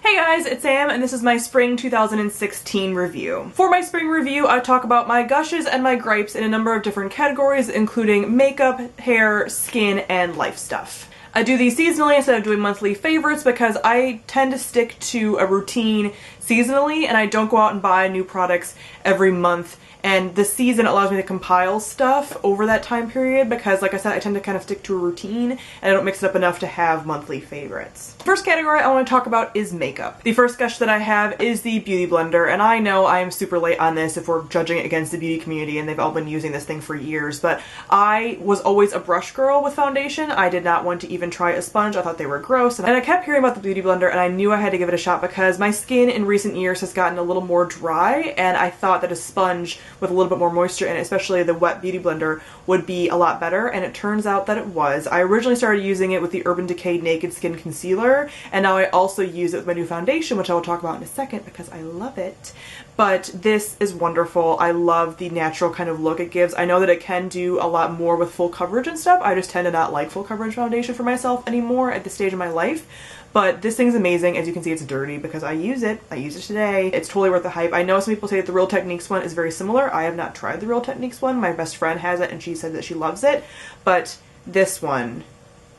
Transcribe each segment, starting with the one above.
Hey guys, it's Sam and this is my spring 2016 review. For my spring review, I talk about my gushes and my gripes in a number of different categories, including makeup, hair, skin, and life stuff. I do these seasonally instead of doing monthly favorites because I tend to stick to a routine seasonally and I don't go out and buy new products every month. And the season allows me to compile stuff over that time period because, like I said, I tend to kind of stick to a routine and I don't mix it up enough to have monthly favorites. First category I want to talk about is makeup. The first gush that I have is the Beauty Blender, and I know I am super late on this if we're judging it against the beauty community and they've all been using this thing for years, but I was always a brush girl with foundation. I did not want to even try a sponge. I thought they were gross, and I kept hearing about the Beauty Blender and I knew I had to give it a shot because my skin in recent years has gotten a little more dry and I thought that a sponge with a little bit more moisture in it, especially the wet Beauty Blender, would be a lot better, and it turns out that it was. I originally started using it with the Urban Decay Naked Skin Concealer, and now I also use it with my new foundation, which I will talk about in a second because I love it. But this is wonderful. I love the natural kind of look it gives. I know that it can do a lot more with full coverage and stuff. I just tend to not like full coverage foundation for myself anymore at this stage of my life. But this thing's amazing. As you can see, it's dirty because I use it. I use it today. It's totally worth the hype. I know some people say that the Real Techniques one is very similar. I have not tried the Real Techniques one. My best friend has it and she said that she loves it. But this one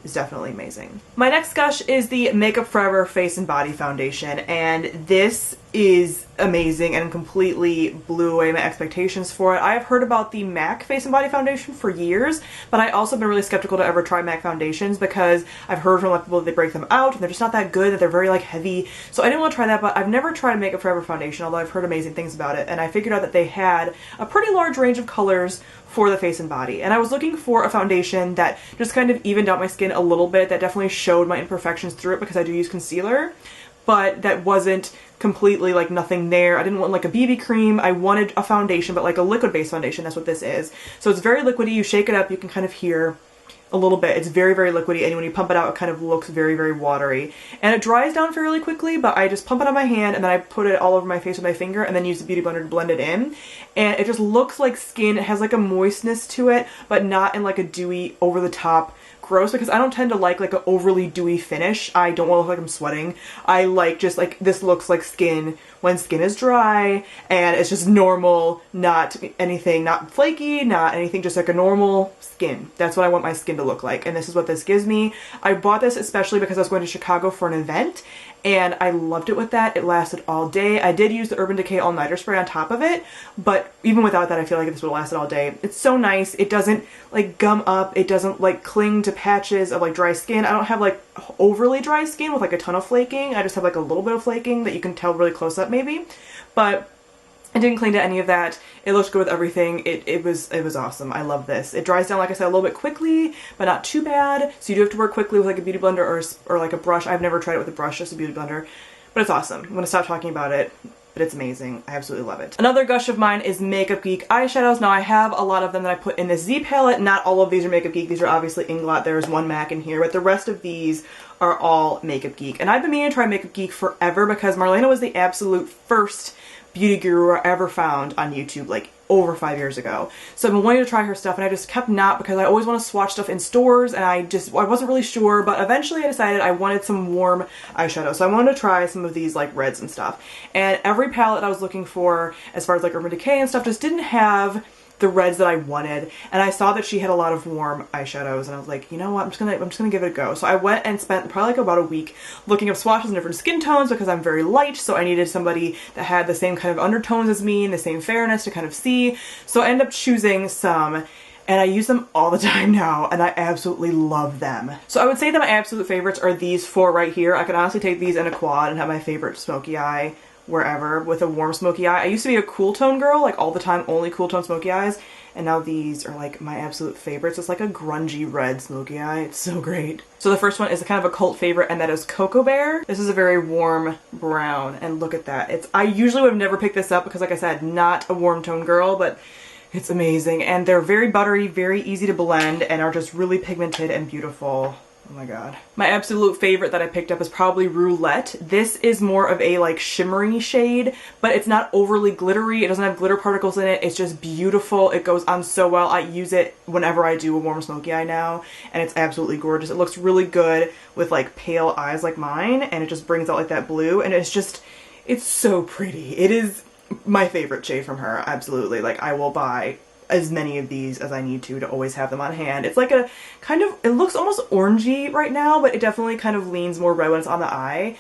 is definitely amazing. My next gush is the Makeup Forever Face and Body Foundation, and this is amazing and completely blew away my expectations for it. I have heard about the MAC Face and Body Foundation for years, but I also been really skeptical to ever try MAC foundations because I've heard from a lot of people that they break them out and they're just not that good, that they're very like heavy. So I didn't want to try that, but I've never tried a Makeup Forever foundation, although I've heard amazing things about it, and I figured out that they had a pretty large range of colors for the face and body. And I was looking for a foundation that just kind of evened out my skin a little bit, that definitely showed my imperfections through it because I do use concealer, but that wasn't completely like nothing there. I didn't want like a BB cream. I wanted a foundation, but like a liquid-based foundation. That's what this is. So it's very liquidy. You shake it up, you can kind of hear a little bit. It's very, very liquidy, and when you pump it out, it kind of looks very, very watery. And it dries down fairly quickly, but I just pump it on my hand, and then I put it all over my face with my finger, and then use the Beauty Blender to blend it in. And it just looks like skin. It has like a moistness to it, but not in like a dewy, over-the-top gross, because I don't tend to like an overly dewy finish. I don't want to look like I'm sweating. I like just like, this looks like skin when skin is dry, and it's just normal, not anything, not flaky, not anything, just like a normal skin. That's what I want my skin to look like, and this is what this gives me. I bought this especially because I was going to Chicago for an event, and I loved it with that. It lasted all day. I did use the Urban Decay All Nighter Spray on top of it, but even without that, I feel like this would have lasted all day. It's so nice. It doesn't like gum up. It doesn't like cling to patches of like dry skin. I don't have like overly dry skin with like a ton of flaking. I just have like a little bit of flaking that you can tell really close up maybe, but it didn't cling to any of that. It looks good with everything. It was awesome. I love this. It dries down, like I said, a little bit quickly, but not too bad. So you do have to work quickly with like a Beauty Blender or like a brush. I've never tried it with a brush, just a Beauty Blender, but it's awesome. I'm gonna stop talking about it, but it's amazing. I absolutely love it. Another gush of mine is Makeup Geek eyeshadows. Now I have a lot of them that I put in this Z palette. Not all of these are Makeup Geek. These are obviously Inglot. There's one MAC in here, but the rest of these are all Makeup Geek. And I've been meaning to try Makeup Geek forever because Marlena was the absolute first beauty guru I ever found on YouTube, like over 5 years ago. So I've been wanting to try her stuff and I just kept not, because I always want to swatch stuff in stores and I wasn't really sure, but eventually I decided I wanted some warm eyeshadow. So I wanted to try some of these like reds and stuff. And every palette I was looking for, as far as like Urban Decay and stuff, just didn't have the reds that I wanted, and I saw that she had a lot of warm eyeshadows and I was like, you know what, I'm just gonna give it a go. So I went and spent probably like about a week looking up swatches in different skin tones because I'm very light, so I needed somebody that had the same kind of undertones as me and the same fairness to kind of see. So I ended up choosing some, and I use them all the time now, and I absolutely love them. So I would say that my absolute favorites are these four right here. I could honestly take these in a quad and have my favorite smoky eye wherever with a warm smoky eye. I used to be a cool tone girl, like all the time, only cool tone smoky eyes, and now these are like my absolute favorites. It's like a grungy red smoky eye. It's so great. So the first one is kind of a cult favorite, and that is Cocoa Bear. This is a very warm brown, and look at that. I usually would have never picked this up because, like I said, not a warm tone girl, but it's amazing. And they're very buttery, very easy to blend, and are just really pigmented and beautiful. Oh my god. My absolute favorite that I picked up is probably Roulette. This is more of a like shimmery shade, but it's not overly glittery. It doesn't have glitter particles in it. It's just beautiful. It goes on so well. I use it whenever I do a warm smoky eye now, and it's absolutely gorgeous. It looks really good with like pale eyes like mine, and it just brings out like that blue, and it's just, it's so pretty. It is my favorite shade from her, absolutely. Like, I will buy as many of these as I need to always have them on hand. It's like a kind of, it looks almost orangey right now, but it definitely kind of leans more red when it's on the eye.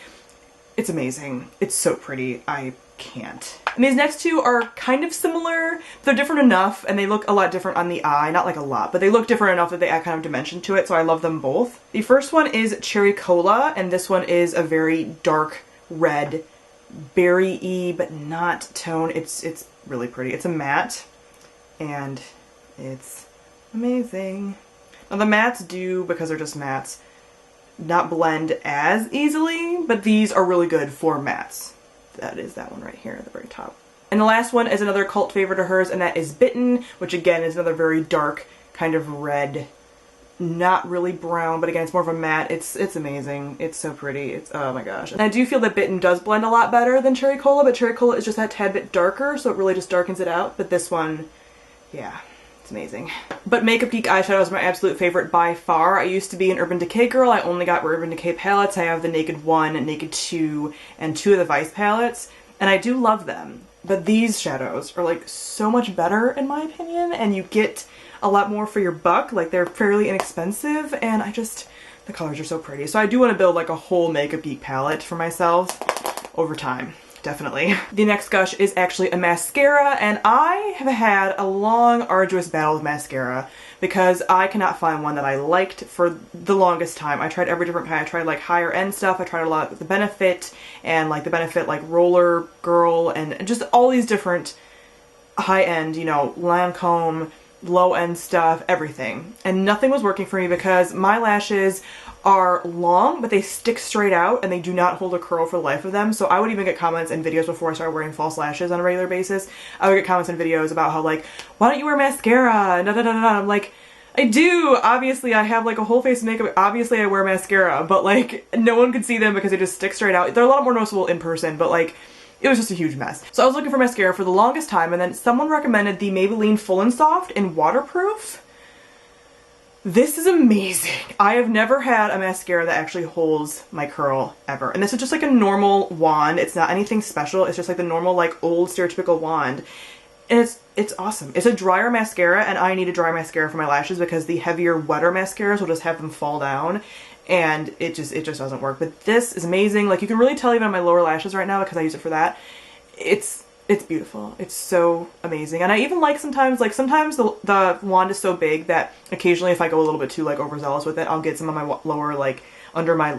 It's amazing. It's so pretty. I can't. And these next two are kind of similar. They're different enough, and they look a lot different on the eye. Not like a lot, but they look different enough that they add kind of dimension to it, so I love them both. The first one is Cherry Cola, and this one is a very dark red, berry-y, but not tone. It's really pretty. It's a matte, and it's amazing. Now the mattes do, because they're just mattes, not blend as easily, but these are really good for mattes. That is that one right here at the very top. And the last one is another cult favorite of hers, and that is Bitten, which again is another very dark kind of red, not really brown, but again it's more of a matte. It's amazing. It's so pretty. It's, oh my gosh. And I do feel that Bitten does blend a lot better than Cherry Cola, but Cherry Cola is just that tad bit darker, so it really just darkens it out. But this one, yeah, it's amazing. But Makeup Geek eyeshadow is my absolute favorite by far. I used to be an Urban Decay girl. I only got Urban Decay palettes. I have the Naked 1, Naked 2, and 2 of the Vice palettes, and I do love them. But these shadows are like so much better in my opinion, and you get a lot more for your buck. Like, they're fairly inexpensive, and I just, the colors are so pretty. So I do want to build like a whole Makeup Geek palette for myself over time. Definitely. The next gush is actually a mascara, and I have had a long, arduous battle with mascara because I cannot find one that I liked for the longest time. I tried every different kind. I tried like higher end stuff. I tried a lot with the Benefit and like the Benefit like Roller Girl and just all these different high end, you know, Lancome, low end stuff, everything. And nothing was working for me because my lashes are long, but they stick straight out and they do not hold a curl for the life of them. So I would even get comments in videos before I started wearing false lashes on a regular basis. I would get comments in videos about how like, why don't you wear mascara? And I'm like, I do. Obviously I have like a whole face of makeup. Obviously I wear mascara, but like no one could see them because they just stick straight out. They're a lot more noticeable in person, but like it was just a huge mess. So I was looking for mascara for the longest time, and then someone recommended the Maybelline Full and Soft in waterproof. This is amazing. I have never had a mascara that actually holds my curl ever. And this is just like a normal wand. It's not anything special. It's just like the normal like old stereotypical wand. And it's awesome. It's a drier mascara, and I need a dry mascara for my lashes because the heavier, wetter mascaras will just have them fall down. And it just doesn't work. But this is amazing. Like, you can really tell even on my lower lashes right now because I use it for that. It's beautiful. It's so amazing. And I even like sometimes the wand is so big that occasionally if I go a little bit too like overzealous with it, I'll get some of my lower like under my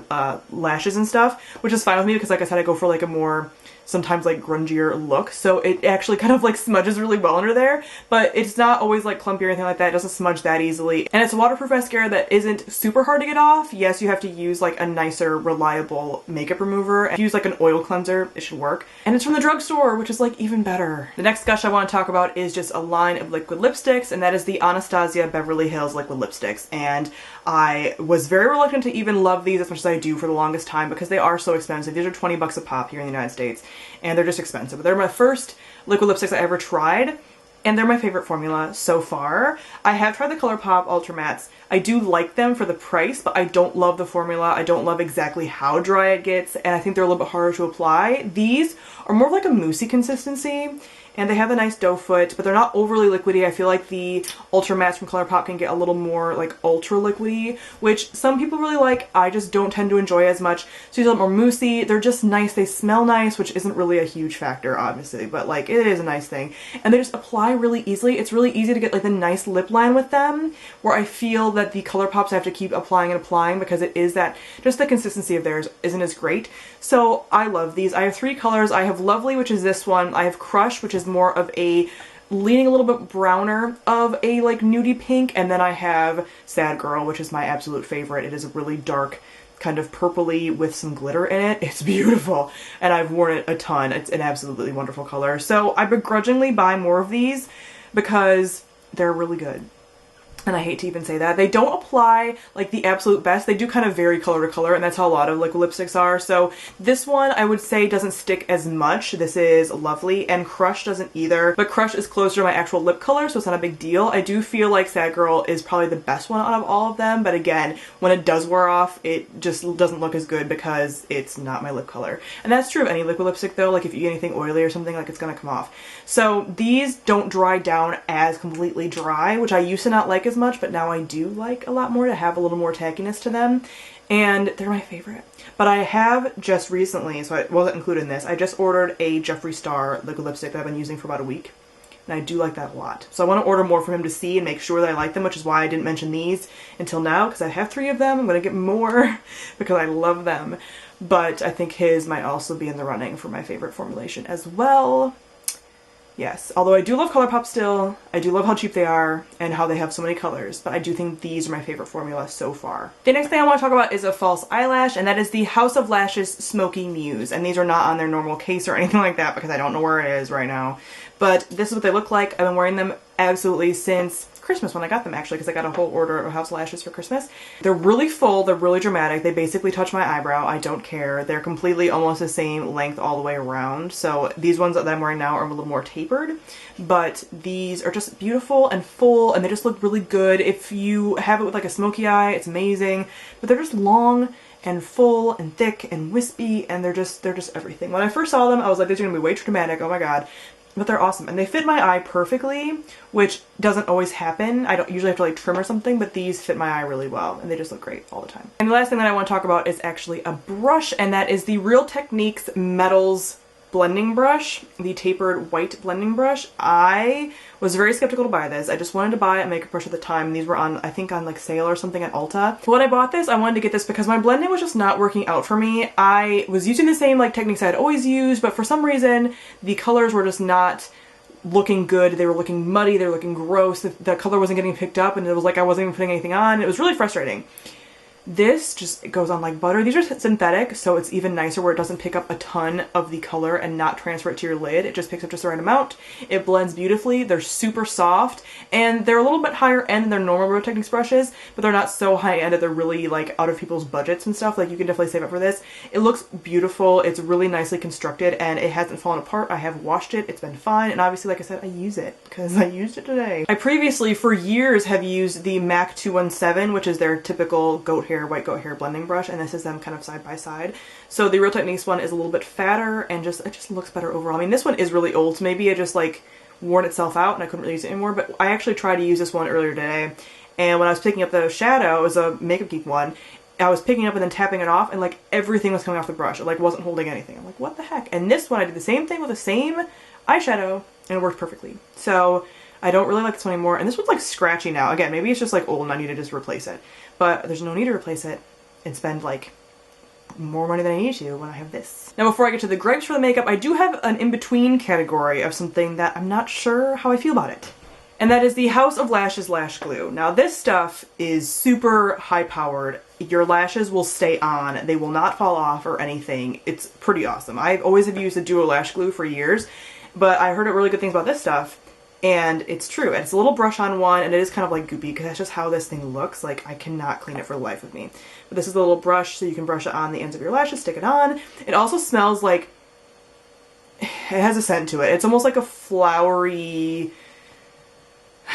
lashes and stuff, which is fine with me because like I said, I go for like a more sometimes like grungier look, so it actually kind of like smudges really well under there, but it's not always like clumpy or anything like that. It doesn't smudge that easily, and it's a waterproof mascara that isn't super hard to get off. Yes, you have to use like a nicer, reliable makeup remover. If you use like an oil cleanser, it should work, and it's from the drugstore, which is like even better. The next gush I want to talk about is just a line of liquid lipsticks, and that is the Anastasia Beverly Hills liquid lipsticks, and I was very reluctant to even love these as much as I do for the longest time because they are so expensive. These are 20 bucks a pop here in the United States, and they're just expensive. But they're my first liquid lipsticks I ever tried, and they're my favorite formula so far. I have tried the ColourPop Ultra Mattes. I do like them for the price, but I don't love the formula. I don't love exactly how dry it gets, and I think they're a little bit harder to apply. These are more of like a moussey consistency, and they have a nice doe foot, but they're not overly liquidy. I feel like the Ultra Mattes from ColourPop can get a little more like ultra liquidy, which some people really like. I just don't tend to enjoy as much. So these are a little more moussey. They're just nice. They smell nice, which isn't really a huge factor, obviously, but like it is a nice thing. And they just apply really easily. It's really easy to get like the nice lip line with them, where I feel that the ColourPops I have to keep applying and applying because it is that, just the consistency of theirs isn't as great. So I love these. I have 3 colors. I have Lovely, which is this one. I have Crush, which is more of a leaning a little bit browner of a like nudie pink, and then I have Sad Girl, which is my absolute favorite. It is a really dark kind of purpley with some glitter in it. It's beautiful, and I've worn it a ton. It's an absolutely wonderful color. So I begrudgingly buy more of these because they're really good. And I hate to even say that. They don't apply like the absolute best. They do kind of vary color to color, and that's how a lot of liquid lipsticks are. So this one I would say doesn't stick as much. This is lovely, and Crush doesn't either. But Crush is closer to my actual lip color, so it's not a big deal. I do feel like Sad Girl is probably the best one out of all of them, but again, when it does wear off, it just doesn't look as good because it's not my lip color. And that's true of any liquid lipstick though. Like if you eat anything oily or something, like it's gonna come off. So these don't dry down as completely dry, which I used to not like as much, but now I do like a lot more to have a little more tackiness to them, and they're my favorite. But I have just recently, so I wasn't included in this, I just ordered a Jeffree Star liquid lipstick that I've been using for about a week, and I do like that a lot. So I want to order more from him to see and make sure that I like them, which is why I didn't mention these until now, because I have 3 of them. I'm going to get more because I love them, but I think his might also be in the running for my favorite formulation as well. Yes, although I do love ColourPop still, I do love how cheap they are and how they have so many colors, but I do think these are my favorite formula so far. The next thing I want to talk about is a false eyelash, and that is the House of Lashes Smokey Muse. And these are not on their normal case or anything like that because I don't know where it is right now. But this is what they look like. I've been wearing them absolutely since Christmas when I got them, actually, because I got a whole order of House Lashes for Christmas. They're really full, they're really dramatic, they basically touch my eyebrow, I don't care. They're completely almost the same length all the way around. So these ones that I'm wearing now are a little more tapered, but these are just beautiful and full, and they just look really good. If you have it with like a smoky eye, it's amazing, but they're just long and full and thick and wispy, and they're just everything. When I first saw them, I was like, these are gonna be way too dramatic, oh my god. But they're awesome, and they fit my eye perfectly, which doesn't always happen. I don't usually have to like trim or something, but these fit my eye really well, and they just look great all the time. And the last thing that I want to talk about is actually a brush, and that is the Real Techniques Metals blending brush, the tapered white blending brush. I was very skeptical to buy this. I just wanted to buy a makeup brush at the time, and these were on, I think, on like sale or something at Ulta. But when I bought this, I wanted to get this because my blending was just not working out for me. I was using the same like techniques I had always used, but for some reason the colors were just not looking good. They were looking muddy, they were looking gross, the color wasn't getting picked up, and it was like I wasn't even putting anything on. It was really frustrating. This just goes on like butter. These are synthetic, so it's even nicer where it doesn't pick up a ton of the color and not transfer it to your lid. It just picks up just the right amount. It blends beautifully. They're super soft, and they're a little bit higher end than their normal Real Techniques brushes, but they're not so high end that they're really like out of people's budgets and stuff. Like you can definitely save up for this. It looks beautiful. It's really nicely constructed, and it hasn't fallen apart. I have washed it. It's been fine, and obviously, like I said, I use it because I used it today. I previously, for years, have used the MAC 217, which is their typical white goat hair blending brush, and this is them kind of side by side. So the Real Techniques one is a little bit fatter, and it just looks better overall. I mean, this one is really old, so maybe it just like worn itself out and I couldn't really use it anymore, but I actually tried to use this one earlier today, and when I was picking up the shadow, it was a Makeup Geek one, I was picking it up and then tapping it off, and like everything was coming off the brush. It like wasn't holding anything. I'm like, what the heck? And this one, I did the same thing with the same eyeshadow, and it worked perfectly. So I don't really like this one anymore, and this one's like scratchy now. Again, maybe it's just like old and I need to just replace it, but there's no need to replace it and spend like more money than I need to when I have this. Now before I get to the gripes for the makeup, I do have an in-between category of something that I'm not sure how I feel about it. And that is the House of Lashes Lash Glue. Now this stuff is super high powered. Your lashes will stay on. They will not fall off or anything. It's pretty awesome. I always have used the Duo Lash Glue for years, but I heard really good things about this stuff. And it's true, and it's a little brush on one, and it is kind of like goopy because that's just how this thing looks. Like, I cannot clean it for the life of me. But this is a little brush, so you can brush it on the ends of your lashes, stick it on. It also smells like, it has a scent to it. It's almost like a flowery,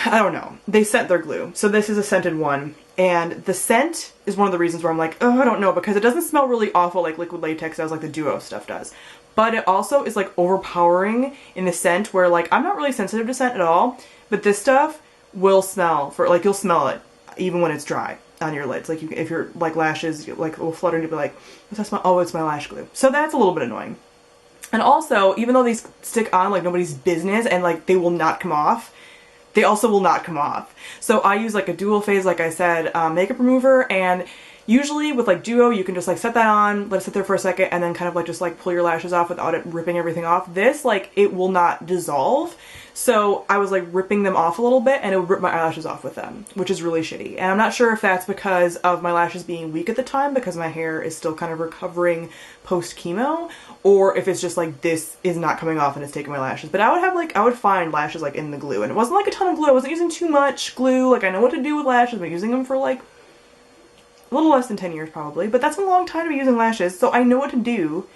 I don't know. They scent their glue. So this is a scented one, and the scent is one of the reasons where I'm like, oh, I don't know, because it doesn't smell really awful like liquid latex does, like the Duo stuff does. But it also is like overpowering in the scent where like I'm not really sensitive to scent at all, but this stuff will smell for like, you'll smell it even when it's dry on your lids. Like if your like lashes like will flutter and you'll be like, what's that smell? Oh, it's my lash glue. So that's a little bit annoying. And also, even though these stick on like nobody's business and like they will not come off, they also will not come off. So I use like a dual phase, like I said, makeup remover, and Usually with like Duo, you can just like set that on, let it sit there for a second, and then kind of like just like pull your lashes off without it ripping everything off. This, like, it will not dissolve. So I was like ripping them off a little bit and it would rip my eyelashes off with them, which is really shitty. And I'm not sure if that's because of my lashes being weak at the time, because my hair is still kind of recovering post chemo, or if it's just like this is not coming off and it's taking my lashes. But I would have like, I would find lashes like in the glue, and it wasn't like a ton of glue. I wasn't using too much glue. Like, I know what to do with lashes. I've been using them for like a little less than 10 years probably, but that's a long time to be using lashes, so I know what to do.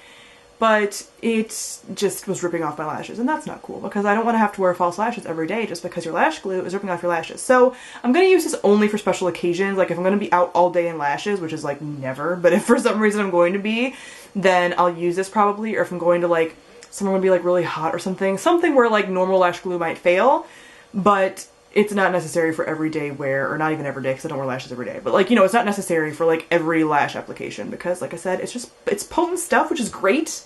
But it just was ripping off my lashes, and that's not cool because I don't want to have to wear false lashes every day just because your lash glue is ripping off your lashes. So I'm going to use this only for special occasions. Like if I'm going to be out all day in lashes, which is like never, but if for some reason I'm going to be, then I'll use this probably. Or if I'm going to like, somewhere would be like really hot or something where like normal lash glue might fail, but it's not necessary for everyday wear, or not even every day because I don't wear lashes every day. But like, you know, it's not necessary for like every lash application because like I said, it's potent stuff, which is great.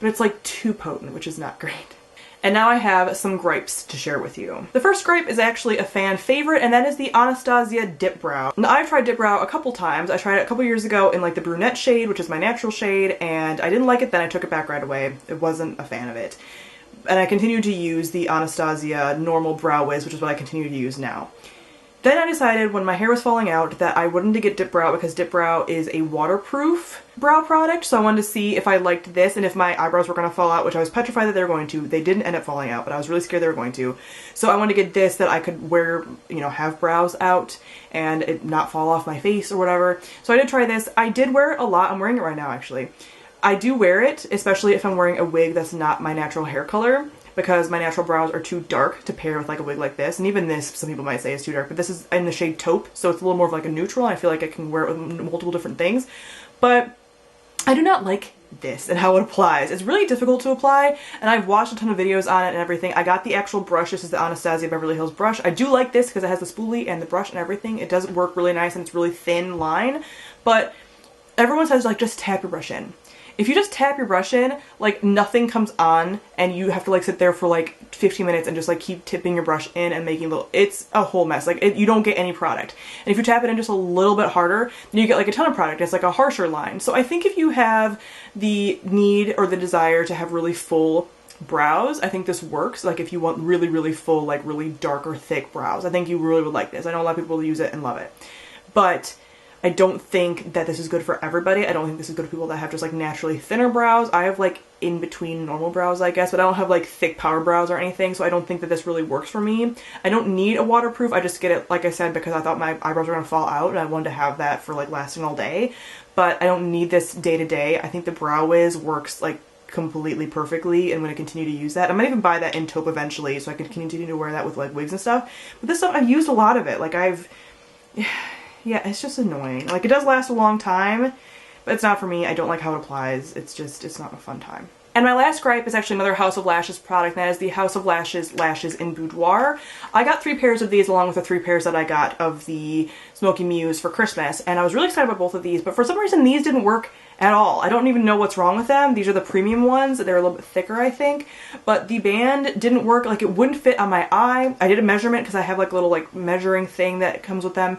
But it's like too potent, which is not great. And now I have some gripes to share with you. The first gripe is actually a fan favorite, and that is the Anastasia Dipbrow. Now, I've tried Dipbrow a couple times. I tried it a couple years ago in like the brunette shade, which is my natural shade, and I didn't like it then. I took it back right away. I wasn't a fan of it. And I continued to use the Anastasia Normal Brow Wiz, which is what I continue to use now. Then I decided when my hair was falling out that I wanted to get Dipbrow because Dipbrow is a waterproof brow product, so I wanted to see if I liked this and if my eyebrows were going to fall out, which I was petrified that they were going to. They didn't end up falling out, but I was really scared they were going to. So I wanted to get this that I could wear, you know, have brows out and it not fall off my face or whatever. So I did try this. I did wear it a lot. I'm wearing it right now, actually. I do wear it, especially if I'm wearing a wig that's not my natural hair color, because my natural brows are too dark to pair with like a wig like this. And even this, some people might say is too dark, but this is in the shade Taupe, so it's a little more of like a neutral, and I feel like I can wear it with multiple different things. But I do not like this and how it applies. It's really difficult to apply, and I've watched a ton of videos on it and everything. I got the actual brush. This is the Anastasia Beverly Hills brush. I do like this because it has the spoolie and the brush and everything. It does work really nice, and it's really thin line, but everyone says like just tap your brush in. If you just tap your brush in, like nothing comes on and you have to like sit there for like 15 minutes and just like keep tipping your brush in and making little, it's a whole mess. Like you don't get any product. And if you tap it in just a little bit harder, then you get like a ton of product. It's like a harsher line. So I think if you have the need or the desire to have really full brows, I think this works. Like if you want really, really full, like really dark or thick brows, I think you really would like this. I know a lot of people use it and love it. But I don't think that this is good for everybody. I don't think this is good for people that have just like naturally thinner brows. I have like in between normal brows, I guess, but I don't have like thick power brows or anything, so I don't think that this really works for me. I don't need a waterproof. I just get it, like I said, because I thought my eyebrows were gonna fall out and I wanted to have that for like lasting all day. But I don't need this day to day. I think the Brow Wiz works like completely perfectly, and I'm going to continue to use that. I might even buy that in Taupe eventually so I can continue to wear that with like wigs and stuff. But this stuff, I've used a lot of it. Like yeah, it's just annoying. Like it does last a long time, but it's not for me. I don't like how it applies. It's not a fun time. And my last gripe is actually another House of Lashes product, and that is the House of Lashes Lashes in Boudoir. I got 3 pairs of these along with the 3 pairs that I got of the Smokey Muse for Christmas, and I was really excited about both of these, but for some reason these didn't work at all. I don't even know what's wrong with them. These are the premium ones. They're a little bit thicker, I think, but the band didn't work. Like it wouldn't fit on my eye. I did a measurement because I have like a little like measuring thing that comes with them.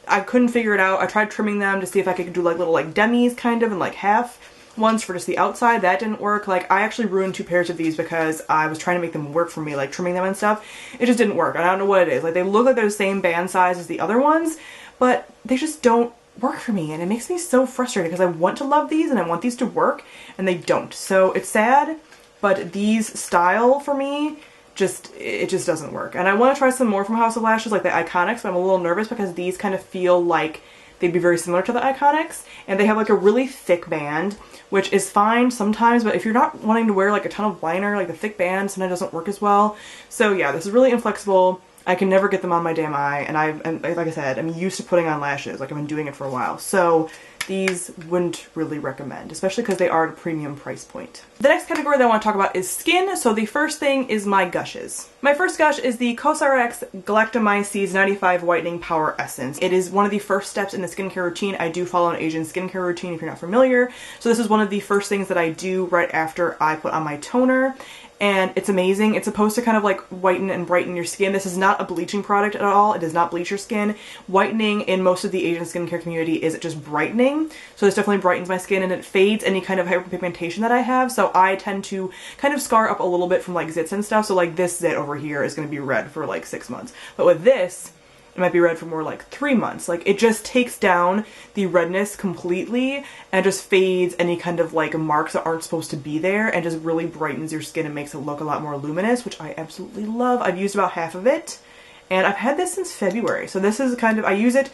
I couldn't figure it out. I tried trimming them to see if I could do like little like demis kind of and like half ones for just the outside. That didn't work. Like I actually ruined 2 pairs of these because I was trying to make them work for me, like trimming them and stuff. It just didn't work. I don't know what it is. Like they look like they're the same band size as the other ones, but they just don't work for me, and it makes me so frustrated because I want to love these and I want these to work and they don't. So it's sad, but these style for me it just doesn't work. And I want to try some more from House of Lashes, like the Iconics, but I'm a little nervous because these kind of feel like they'd be very similar to the Iconics, and they have like a really thick band, which is fine sometimes, but if you're not wanting to wear like a ton of liner, like the thick band sometimes doesn't work as well. So yeah, this is really inflexible. I can never get them on my damn eye, and like I said, I'm used to putting on lashes. Like I've been doing it for a while, so these wouldn't really recommend, especially because they are at a premium price point. The next category that I want to talk about is skin, so the first thing is my gushes. My first gush is the Cosrx Galactomyces 95 Whitening Power Essence. It is one of the first steps in the skincare routine. I do follow an Asian skincare routine if you're not familiar, so this is one of the first things that I do right after I put on my toner. and it's amazing. It's supposed to kind of like whiten and brighten your skin. This is not a bleaching product at all. It does not bleach your skin. Whitening in most of the Asian skincare community is just brightening. So this definitely brightens my skin, and it fades any kind of hyperpigmentation that I have. So I tend to kind of scar up a little bit from like zits and stuff. So like this zit over here is going to be red for like 6 months. But with this, it might be red for more like 3 months. Like it just takes down the redness completely and just fades any kind of like marks that aren't supposed to be there, and just really brightens your skin and makes it look a lot more luminous, which I absolutely love. I've used about half of it, and I've had this since February. So this is kind of, I use it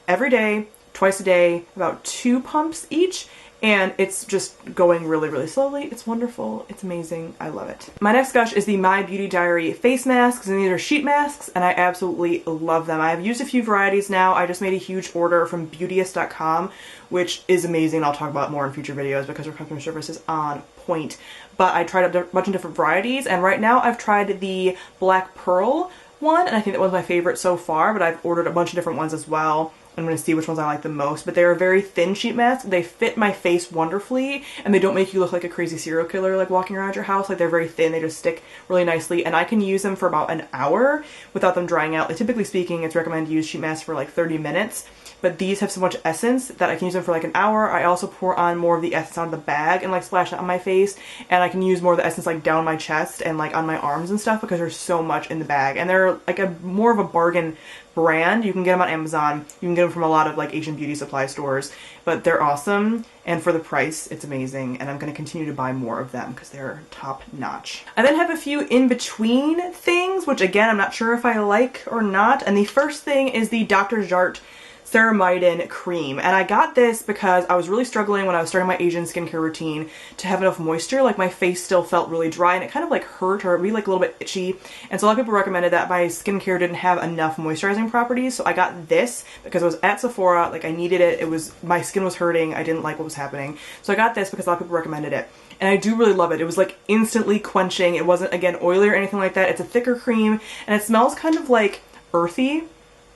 every day, twice a day, about 2 pumps each. And it's just going really, really slowly. It's wonderful. It's amazing. I love it. My next gush is the My Beauty Diary face masks, and these are sheet masks, and I absolutely love them. I've used a few varieties now. I just made a huge order from beauteous.com, which is amazing. I'll talk about more in future videos because our customer service is on point. But I tried a bunch of different varieties, and right now I've tried the Black Pearl one, and I think that was my favorite so far, but I've ordered a bunch of different ones as well. I'm going to see which ones I like the most, but they're a very thin sheet mask. They fit my face wonderfully, and they don't make you look like a crazy serial killer like walking around your house. Like they're very thin, they just stick really nicely, and I can use them for about an hour without them drying out. Like, typically speaking, it's recommended to use sheet masks for like 30 minutes, but these have so much essence that I can use them for like an hour. I also pour on more of the essence out of the bag and like splash it on my face, and I can use more of the essence like down my chest and like on my arms and stuff because there's so much in the bag, and they're like a more of a bargain brand. You can get them on Amazon. You can get them from a lot of like Asian beauty supply stores, but they're awesome, and for the price it's amazing, and I'm going to continue to buy more of them because they're top notch. I then have a few in between things, which again I'm not sure if I like or not, and the first thing is the Dr. Jart Ceramidin cream, and I got this because I was really struggling when I was starting my Asian skincare routine to have enough moisture. Like my face still felt really dry, and it kind of like hurt or be like a little bit itchy, and so a lot of people recommended that my skincare didn't have enough moisturizing properties. So I got this because I was at Sephora, like I needed it. It was, my skin was hurting, I didn't like what was happening, so I got this because a lot of people recommended it, and I do really love it. It was like instantly quenching. It wasn't, again, oily or anything like that. It's a thicker cream, and it smells kind of like earthy.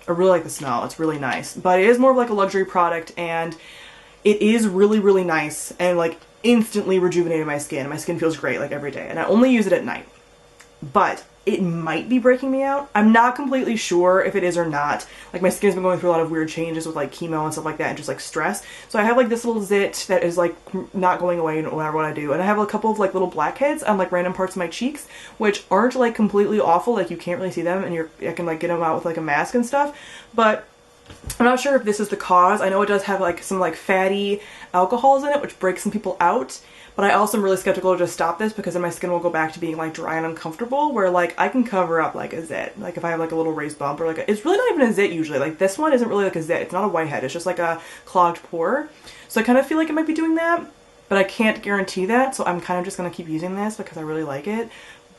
I really like the smell. It's really nice, but it is more of like a luxury product, and it is really, really nice and like instantly rejuvenated my skin. My skin feels great like every day, and I only use it at night, but it might be breaking me out. I'm not completely sure if it is or not. Like my skin's been going through a lot of weird changes with like chemo and stuff like that, and just like stress. So I have like this little zit that is like not going away no matter what I do. And I have a couple of like little blackheads on like random parts of my cheeks, which aren't like completely awful. Like you can't really see them, and I can like get them out with like a mask and stuff. But I'm not sure if this is the cause. I know it does have like some like fatty alcohols in it, which breaks some people out. But I also am really skeptical to just stop this because then my skin will go back to being like dry and uncomfortable, where like I can cover up like a zit. Like if I have like a little raised bump or like it's really not even a zit usually. Like this one isn't really like a zit. It's not a whitehead. It's just like a clogged pore. So I kind of feel like it might be doing that, but I can't guarantee that. So I'm kind of just going to keep using this because I really like it.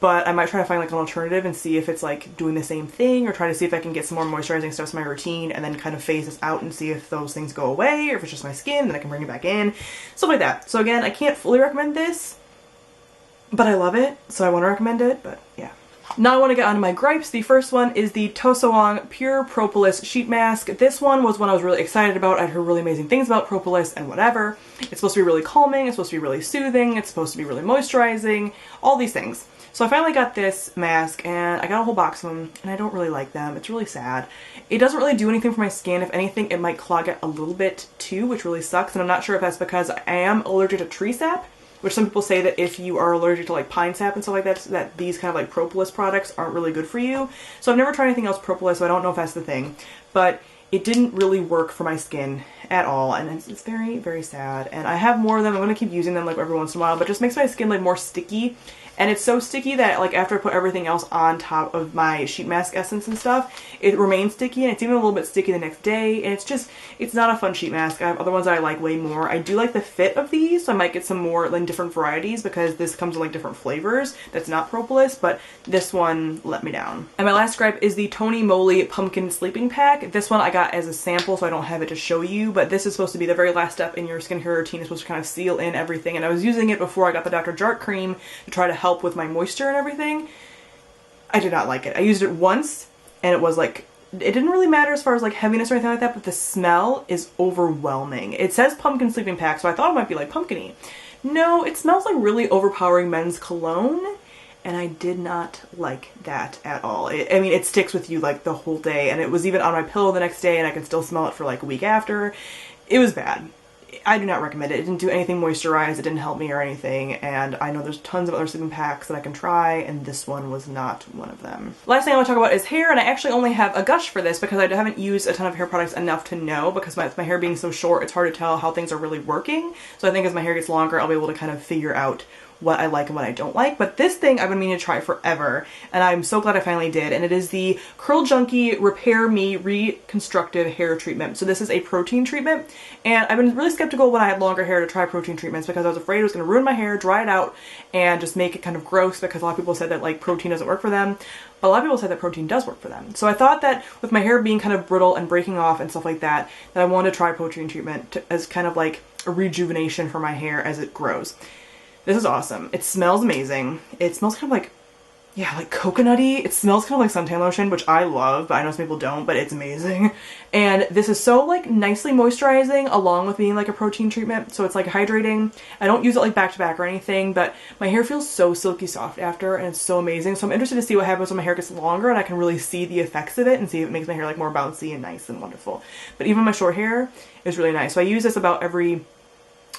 But I might try to find like an alternative and see if it's like doing the same thing, or try to see if I can get some more moisturizing stuff to my routine and then kind of phase this out and see if those things go away, or if it's just my skin, then I can bring it back in. Stuff like that. So again, I can't fully recommend this, but I love it, so I want to recommend it, but yeah. Now I want to get onto my gripes. The first one is the Tosowoong Pure Propolis Sheet Mask. This one was one I was really excited about. I'd heard really amazing things about Propolis and whatever. It's supposed to be really calming, it's supposed to be really soothing, it's supposed to be really moisturizing, all these things. So I finally got this mask, and I got a whole box of them, and I don't really like them. It's really sad. It doesn't really do anything for my skin. If anything, it might clog it a little bit too, which really sucks, and I'm not sure if that's because I am allergic to tree sap, which some people say that if you are allergic to like pine sap and stuff like that, that these kind of like propolis products aren't really good for you. So I've never tried anything else propolis, so I don't know if that's the thing, but it didn't really work for my skin at all, and it's very, very sad. And I have more of them. I'm going to keep using them like every once in a while, but it just makes my skin like more sticky. And it's so sticky that like after I put everything else on top of my sheet mask essence and stuff, it remains sticky, and it's even a little bit sticky the next day, and it's not a fun sheet mask. I have other ones that I like way more. I do like the fit of these, so I might get some more like different varieties because this comes in like different flavors that's not propolis, but this one let me down. And my last gripe is the TonyMoly Pumpkin Sleeping Pack. This one I got as a sample, so I don't have it to show you, but this is supposed to be the very last step in your skincare routine. It's supposed to kind of seal in everything, and I was using it before I got the Dr. Jart cream to try to help with my moisture and everything. I did not like it. I used it once, and it was like, it didn't really matter as far as like heaviness or anything like that, but the smell is overwhelming. It says pumpkin sleeping pack, so I thought it might be like pumpkin-y. No, it smells like really overpowering men's cologne, and I did not like that at all. I mean, it sticks with you like the whole day, and it was even on my pillow the next day and I can still smell it for like a week after. It was bad. I do not recommend it. It didn't do anything moisturize, it didn't help me or anything, and I know there's tons of other sleeping packs that I can try, and this one was not one of them. Last thing I want to talk about is hair, and I actually only have a gush for this because I haven't used a ton of hair products enough to know, because my hair being so short, it's hard to tell how things are really working. So I think as my hair gets longer, I'll be able to kind of figure out what I like and what I don't like. But this thing I've been meaning to try forever, and I'm so glad I finally did, and it is the Curl Junkie Repair Me Reconstructive Hair Treatment. So this is a protein treatment, and I've been really skeptical when I had longer hair to try protein treatments because I was afraid it was going to ruin my hair, dry it out, and just make it kind of gross, because a lot of people said that like protein doesn't work for them. But a lot of people said that protein does work for them. So I thought that with my hair being kind of brittle and breaking off and stuff like that, that I wanted to try protein treatment as kind of like a rejuvenation for my hair as it grows. This is awesome. It smells amazing. It smells kind of like, yeah, like coconutty. It smells kind of like suntan lotion, which I love, but I know some people don't, but it's amazing. And this is so like nicely moisturizing along with being like a protein treatment. So it's like hydrating. I don't use it like back to back or anything, but my hair feels so silky soft after, and it's so amazing. So I'm interested to see what happens when my hair gets longer and I can really see the effects of it and see if it makes my hair like more bouncy and nice and wonderful. But even my short hair is really nice. So I use this about every,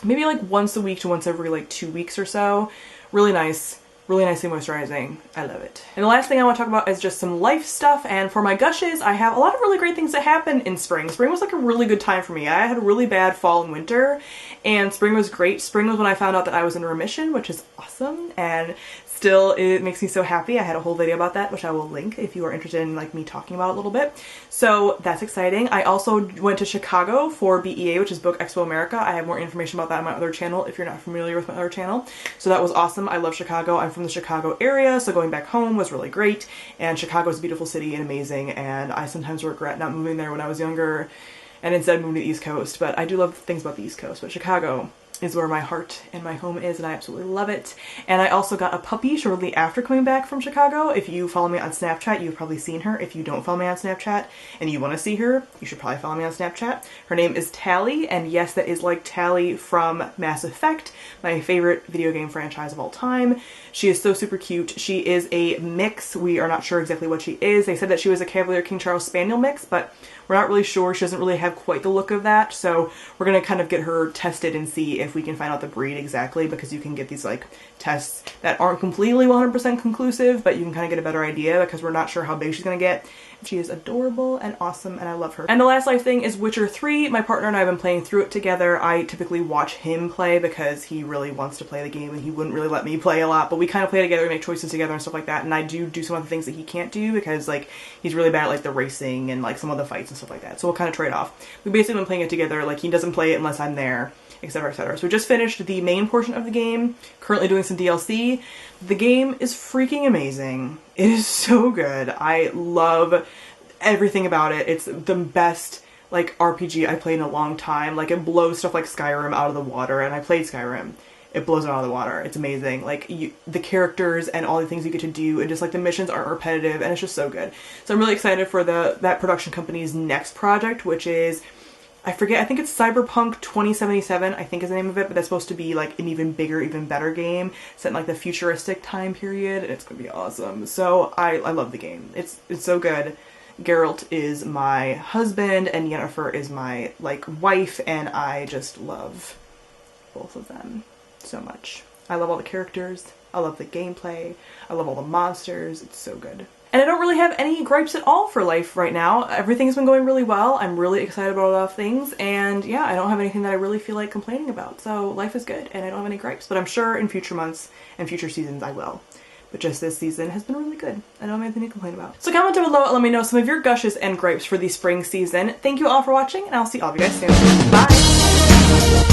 maybe like once a week to once every like 2 weeks or so. Really nice, really nicely moisturizing. I love it. And the last thing I want to talk about is just some life stuff. And for my gushes, I have a lot of really great things that happen in spring. Spring was like a really good time for me. I had a really bad fall and winter, and spring was great. Spring was when I found out that I was in remission, which is awesome. And still, it makes me so happy. I had a whole video about that, which I will link if you are interested in like me talking about it a little bit. So that's exciting. I also went to Chicago for BEA, which is Book Expo America. I have more information about that on my other channel if you're not familiar with my other channel. So that was awesome. I love Chicago. I'm from the Chicago area, so going back home was really great. And Chicago is a beautiful city and amazing, and I sometimes regret not moving there when I was younger and instead moving to the East Coast. But I do love things about the East Coast, but Chicago is where my heart and my home is, and I absolutely love it. And I also got a puppy shortly after coming back from Chicago. If you follow me on Snapchat, you've probably seen her. If you don't follow me on Snapchat and you want to see her, you should probably follow me on Snapchat. Her name is Tally, and yes, that is like Tally from Mass Effect, my favorite video game franchise of all time. She is so super cute. She is a mix. We are not sure exactly what she is. They said that she was a Cavalier King Charles Spaniel mix, but we're not really sure. She doesn't really have quite the look of that, so we're gonna kind of get her tested and see if we can find out the breed exactly, because you can get these like tests that aren't completely 100% conclusive, but you can kind of get a better idea because we're not sure how big she's gonna get. She is adorable and awesome, and I love her. And the last life thing is Witcher 3. My partner and I have been playing through it together. I typically watch him play because he really wants to play the game and he wouldn't really let me play a lot, but we kind of play together, we make choices together and stuff like that, and I do some of the things that he can't do because like he's really bad at like the racing and like some of the fights and stuff like that, so we'll kind of trade off. We've basically been playing it together, like he doesn't play it unless I'm there, etc, etc. So we just finished the main portion of the game, currently doing some DLC. The game is freaking amazing. It is so good. I love everything about it. It's the best like RPG I played in a long time. Like it blows stuff like Skyrim out of the water, and I played Skyrim. It blows it out of the water. It's amazing. Like the characters and all the things you get to do, and just like the missions aren't repetitive, and it's just so good. So I'm really excited for that production company's next project, which is, I forget, I think it's Cyberpunk 2077, I think is the name of it, but that's supposed to be like an even bigger, even better game set in like the futuristic time period, and it's gonna be awesome. So I love the game. It's so good. Geralt is my husband and Yennefer is my like wife, and I just love both of them so much. I love all the characters, I love the gameplay, I love all the monsters. It's so good. And I don't really have any gripes at all for life right now. Everything's been going really well. I'm really excited about a lot of things, and yeah, I don't have anything that I really feel like complaining about. So life is good and I don't have any gripes, but I'm sure in future months and future seasons I will. But just this season has been really good. I don't have anything to complain about. So comment down below and let me know some of your gushes and gripes for the spring season. Thank you all for watching, and I'll see all of you guys soon. Bye!